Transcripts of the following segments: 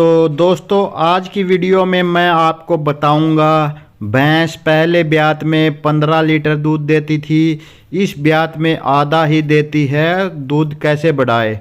तो दोस्तों आज की वीडियो में मैं आपको बताऊंगा भैंस पहले ब्यात में 15 लीटर दूध देती थी, इस ब्यात में आधा ही देती है, दूध कैसे बढ़ाए।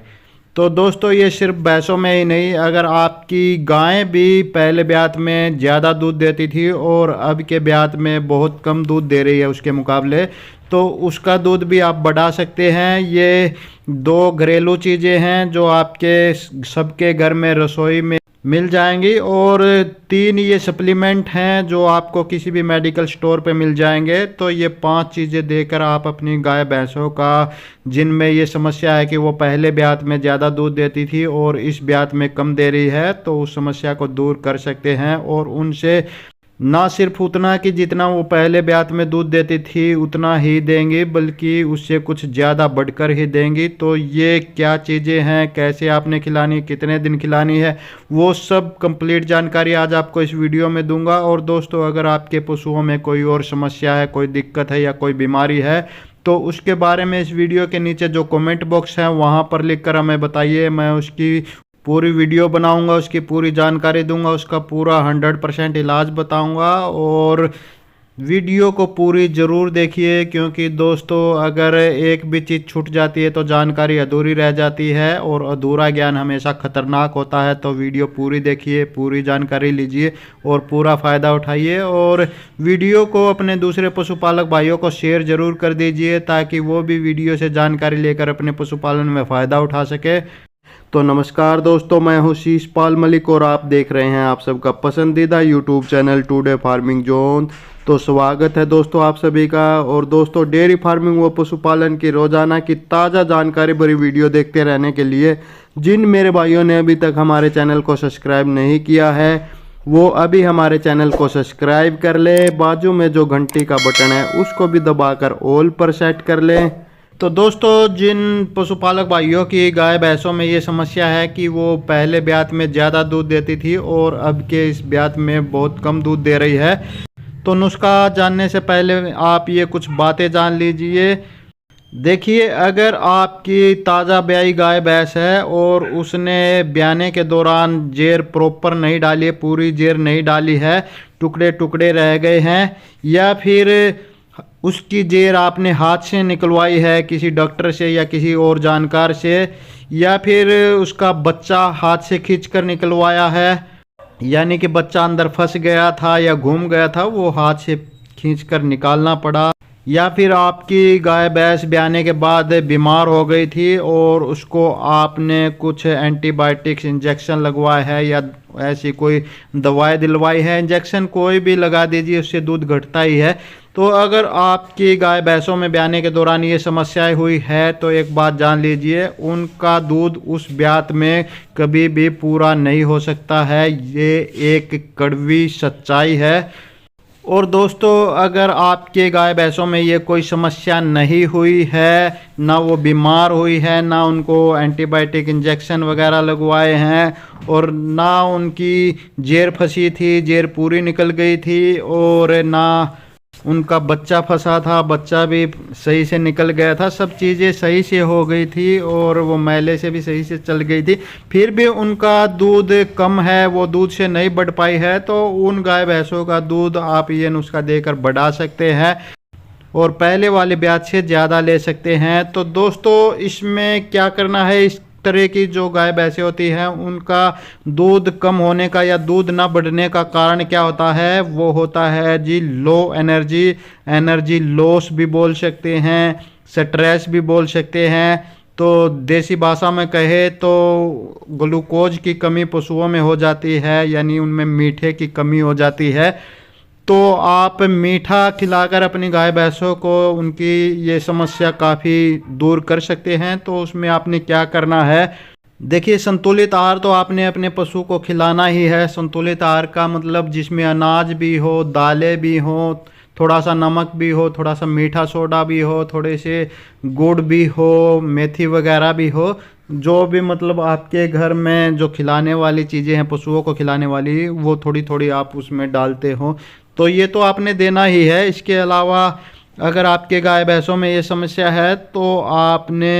तो दोस्तों ये सिर्फ भैंसों में ही नहीं, अगर आपकी गाय भी पहले ब्यात में ज़्यादा दूध देती थी और अब के ब्यात में बहुत कम दूध दे रही है उसके मुकाबले, तो उसका दूध भी आप बढ़ा सकते हैं। ये दो घरेलू चीज़ें हैं जो आपके सबके घर में रसोई में मिल जाएंगी, और 3 ये सप्लीमेंट हैं जो आपको किसी भी मेडिकल स्टोर पे मिल जाएंगे। तो ये 5 चीज़ें देकर आप अपनी गाय भैंसों का, जिनमें ये समस्या है कि वो पहले ब्यात में ज़्यादा दूध देती थी और इस ब्यात में कम दे रही है, तो उस समस्या को दूर कर सकते हैं। और उनसे ना सिर्फ उतना कि जितना वो पहले ब्यात में दूध देती थी उतना ही देंगी, बल्कि उससे कुछ ज़्यादा बढ़कर ही देंगी। तो ये क्या चीज़ें हैं, कैसे आपने खिलानी, कितने दिन खिलानी है, वो सब कंप्लीट जानकारी आज आपको इस वीडियो में दूंगा। और दोस्तों अगर आपके पशुओं में कोई और समस्या है, कोई दिक्कत है या कोई बीमारी है, तो उसके बारे में इस वीडियो के नीचे जो कमेंट बॉक्स है वहाँ पर लिखकर हमें बताइए। मैं उसकी पूरी वीडियो बनाऊंगा, उसकी पूरी जानकारी दूंगा, उसका पूरा 100% इलाज बताऊंगा। और वीडियो को पूरी ज़रूर देखिए, क्योंकि दोस्तों अगर एक भी चीज़ छूट जाती है तो जानकारी अधूरी रह जाती है, और अधूरा ज्ञान हमेशा खतरनाक होता है। तो वीडियो पूरी देखिए, पूरी जानकारी लीजिए और पूरा फ़ायदा उठाइए। और वीडियो को अपने दूसरे पशुपालक भाइयों को शेयर ज़रूर कर दीजिए, ताकि वो भी वीडियो से जानकारी लेकर अपने पशुपालन में फ़ायदा उठा सके। तो नमस्कार दोस्तों, मैं हूं शीशपाल मलिक और आप देख रहे हैं आप सबका पसंदीदा YouTube channel today farming zone. तो स्वागत है दोस्तों आप सभी का। और दोस्तों डेयरी फार्मिंग व पशुपालन की रोजाना की ताज़ा जानकारी भरी वीडियो देखते रहने के लिए जिन मेरे भाइयों ने अभी तक हमारे चैनल को सब्सक्राइब नहीं किया है, वो अभी हमारे चैनल को सब्सक्राइब कर ले। बाजू में जो घंटी का बटन है उसको भी दबाकर ऑल पर सेट कर लें। तो दोस्तों जिन पशुपालक भाइयों की गाय भैंसों में ये समस्या है कि वो पहले ब्यात में ज़्यादा दूध देती थी और अब के इस ब्यात में बहुत कम दूध दे रही है, तो नुस्खा जानने से पहले आप ये कुछ बातें जान लीजिए। देखिए, अगर आपकी ताज़ा ब्याई गाय भैंस है और उसने ब्याने के दौरान जेर प्रॉपर नहीं डाली है, पूरी जेर नहीं डाली है, टुकड़े टुकड़े रह गए हैं, या फिर उसकी जेर आपने हाथ से निकलवाई है किसी डॉक्टर से या किसी और जानकार से, या फिर उसका बच्चा हाथ से खींचकर निकलवाया है, यानी कि बच्चा अंदर फंस गया था या घूम गया था, वो हाथ से खींचकर निकालना पड़ा, या फिर आपकी गाय भैंस ब्याने के बाद बीमार हो गई थी और उसको आपने कुछ एंटीबायोटिक्स इंजेक्शन लगवाया है या ऐसी कोई दवाई दिलवाई है। इंजेक्शन कोई भी लगा दीजिए, उससे दूध घटता ही है। तो अगर आपकी गाय भैंसों में ब्याने के दौरान ये समस्याएं हुई है, तो एक बात जान लीजिए, उनका दूध उस ब्यात में कभी भी पूरा नहीं हो सकता है। ये एक कड़वी सच्चाई है। और दोस्तों अगर आपके गाय भैंसों में ये कोई समस्या नहीं हुई है, ना वो बीमार हुई है, ना उनको एंटीबायोटिक इंजेक्शन वगैरह लगवाए हैं, और ना उनकी जेर फंसी थी, जेर पूरी निकल गई थी, और ना उनका बच्चा फंसा था, बच्चा भी सही से निकल गया था, सब चीज़ें सही से हो गई थी और वो मैले से भी सही से चल गई थी, फिर भी उनका दूध कम है, वो दूध से नहीं बढ़ पाई है, तो उन गाय भैंसों का दूध आप ये नुस्खा देकर बढ़ा सकते हैं और पहले वाले ब्याज से ज़्यादा ले सकते हैं। तो दोस्तों इसमें क्या करना है, इस तरह की जो गाय भैंसें होती हैं उनका दूध कम होने का या दूध ना बढ़ने का कारण क्या होता है, वो होता है जी लो एनर्जी, एनर्जी लॉस भी बोल सकते हैं, स्ट्रेस भी बोल सकते हैं। तो देसी भाषा में कहे तो ग्लूकोज की कमी पशुओं में हो जाती है, यानी उनमें मीठे की कमी हो जाती है। तो आप मीठा खिलाकर अपनी गाय भैंसों को उनकी ये समस्या काफ़ी दूर कर सकते हैं। तो उसमें आपने क्या करना है, देखिए संतुलित आहार तो आपने अपने पशु को खिलाना ही है। संतुलित आहार का मतलब जिसमें अनाज भी हो, दालें भी हो, थोड़ा सा नमक भी हो, थोड़ा सा मीठा सोडा भी हो, थोड़े से गुड़ भी हो, मेथी वगैरह भी हो, जो भी मतलब आपके घर में जो खिलाने वाली चीज़ें हैं पशुओं को खिलाने वाली, वो थोड़ी थोड़ी आप उसमें डालते हो, तो ये तो आपने देना ही है। इसके अलावा अगर आपके गाय भैंसों में ये समस्या है तो आपने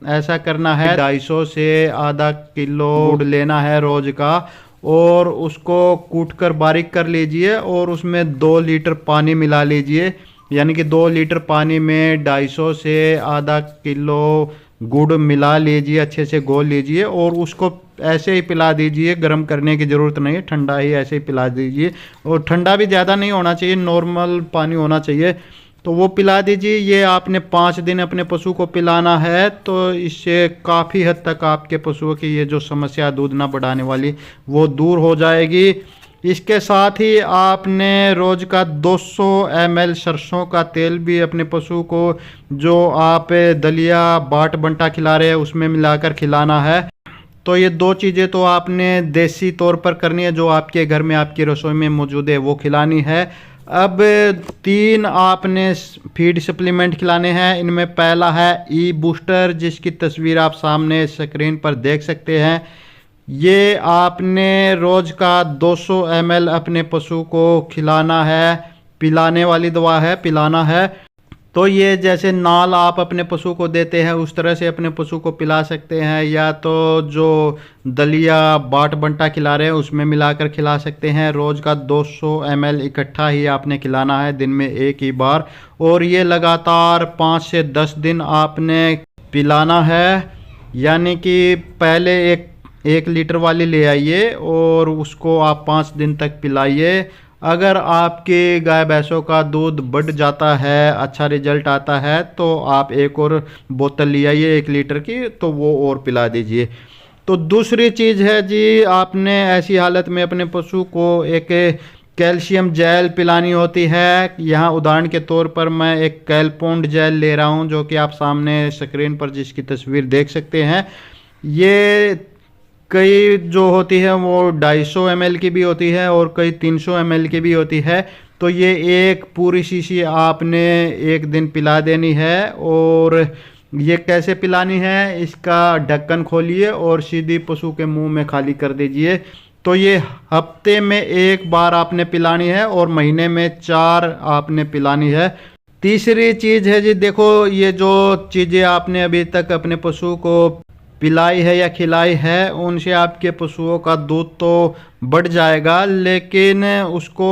ऐसा करना है, 250 से आधा किलो गुड़ लेना है रोज का, और उसको कूट कर बारीक कर लीजिए और उसमें 2 लीटर पानी मिला लीजिए। यानी कि 2 लीटर पानी में 250 से आधा किलो गुड़ मिला लीजिए, अच्छे से घोल लीजिए और उसको ऐसे ही पिला दीजिए। गर्म करने की ज़रूरत नहीं है, ठंडा ही ऐसे ही पिला दीजिए। और ठंडा भी ज़्यादा नहीं होना चाहिए, नॉर्मल पानी होना चाहिए। तो वो पिला दीजिए। ये आपने 5 दिन अपने पशु को पिलाना है, तो इससे काफ़ी हद तक आपके पशुओं की ये जो समस्या दूध ना बढ़ाने वाली वो दूर हो जाएगी। इसके साथ ही आपने रोज़ का 200 ml सरसों का तेल भी अपने पशु को, जो आप दलिया बाट बंटा खिला रहे हैं उसमें मिलाकर खिलाना है। तो ये 2 चीज़ें तो आपने देसी तौर पर करनी है, जो आपके घर में आपकी रसोई में मौजूद है वो खिलानी है। अब 3 आपने फीड सप्लीमेंट खिलाने हैं। इनमें पहला है ई बूस्टर, जिसकी तस्वीर आप सामने स्क्रीन पर देख सकते हैं। ये आपने रोज़ का 200 ml अपने पशु को खिलाना है, पिलाने वाली दवा है, पिलाना है। तो ये जैसे नाल आप अपने पशु को देते हैं उस तरह से अपने पशु को पिला सकते हैं, या तो जो दलिया बाट बंटा खिला रहे हैं उसमें मिलाकर खिला सकते हैं। रोज़ का 200 ml इकट्ठा ही आपने खिलाना है, दिन में एक ही बार। और ये लगातार 5 से 10 दिन आपने पिलाना है। यानी कि पहले एक लीटर वाली ले आइए और उसको आप 5 दिन तक पिलाइए। अगर आपके गाय भैंसों का दूध बढ़ जाता है, अच्छा रिजल्ट आता है, तो आप एक और बोतल ले आइए 1 लीटर की, तो वो और पिला दीजिए। तो दूसरी चीज़ है जी, आपने ऐसी हालत में अपने पशु को एक कैल्शियम जेल पिलानी होती है। यहाँ उदाहरण के तौर पर मैं एक कैलपोंड जेल ले रहा हूँ, जो कि आप सामने स्क्रीन पर जिसकी तस्वीर देख सकते हैं। ये कई जो होती है वो 250 ml की भी होती है और कई 300 ml की भी होती है। तो ये एक पूरी शीशी आपने एक दिन पिला देनी है। और ये कैसे पिलानी है, इसका ढक्कन खोलिए और सीधी पशु के मुंह में खाली कर दीजिए। तो ये हफ्ते में 1 बार आपने पिलानी है और महीने में 4 आपने पिलानी है। तीसरी चीज़ है जी, देखो ये जो चीज़ें आपने अभी तक अपने पशु को पिलाई है या खिलाई है, उनसे आपके पशुओं का दूध तो बढ़ जाएगा, लेकिन उसको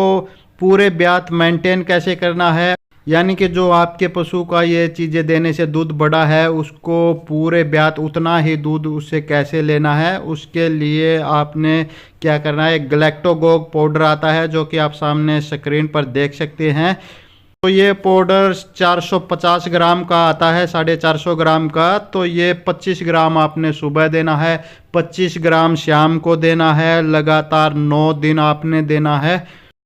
पूरे ब्यात मेंटेन कैसे करना है। यानी कि जो आपके पशु का ये चीज़ें देने से दूध बढ़ा है, उसको पूरे ब्यात उतना ही दूध उससे कैसे लेना है, उसके लिए आपने क्या करना है। ग्लैक्टोगोग पाउडर आता है, जो कि आप सामने स्क्रीन पर देख सकते हैं। तो ये पाउडर 450 ग्राम का आता है, 450 ग्राम का। तो ये 25 ग्राम आपने सुबह देना है, 25 ग्राम शाम को देना है। लगातार 9 दिन आपने देना है।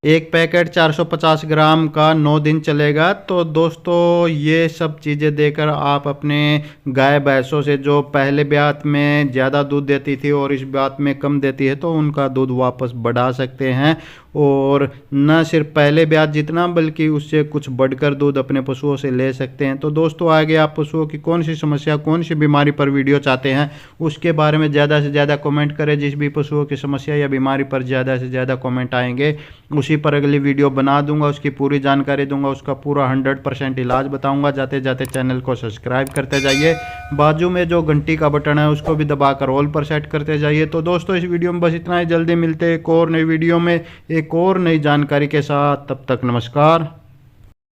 एक पैकेट 450 ग्राम का 9 दिन चलेगा। तो दोस्तों ये सब चीज़ें देकर आप अपने गाय भैंसों से, जो पहले ब्यात में ज़्यादा दूध देती थी और इस ब्यात में कम देती है, तो उनका दूध वापस बढ़ा सकते हैं। और न सिर्फ पहले ब्यात जितना, बल्कि उससे कुछ बढ़कर दूध अपने पशुओं से ले सकते हैं। तो दोस्तों आगे आप पशुओं की कौन सी समस्या, कौन सी बीमारी पर वीडियो चाहते हैं, उसके बारे में ज़्यादा से ज़्यादा कमेंट करें। जिस भी पशुओं की समस्या या बीमारी पर ज़्यादा से ज़्यादा कमेंट आएंगे, उसी पर अगली वीडियो बना दूंगा, उसकी पूरी जानकारी दूंगा, उसका पूरा 100% इलाज बताऊंगा। जाते जाते चैनल को सब्सक्राइब करते जाइए। बाजू में जो घंटी का बटन है उसको भी दबाकर ऑल पर सेट करते जाइए। तो दोस्तों इस वीडियो में बस इतना ही। जल्दी मिलते हैं एक और नई वीडियो में एक और नई जानकारी के साथ। तब तक नमस्कार।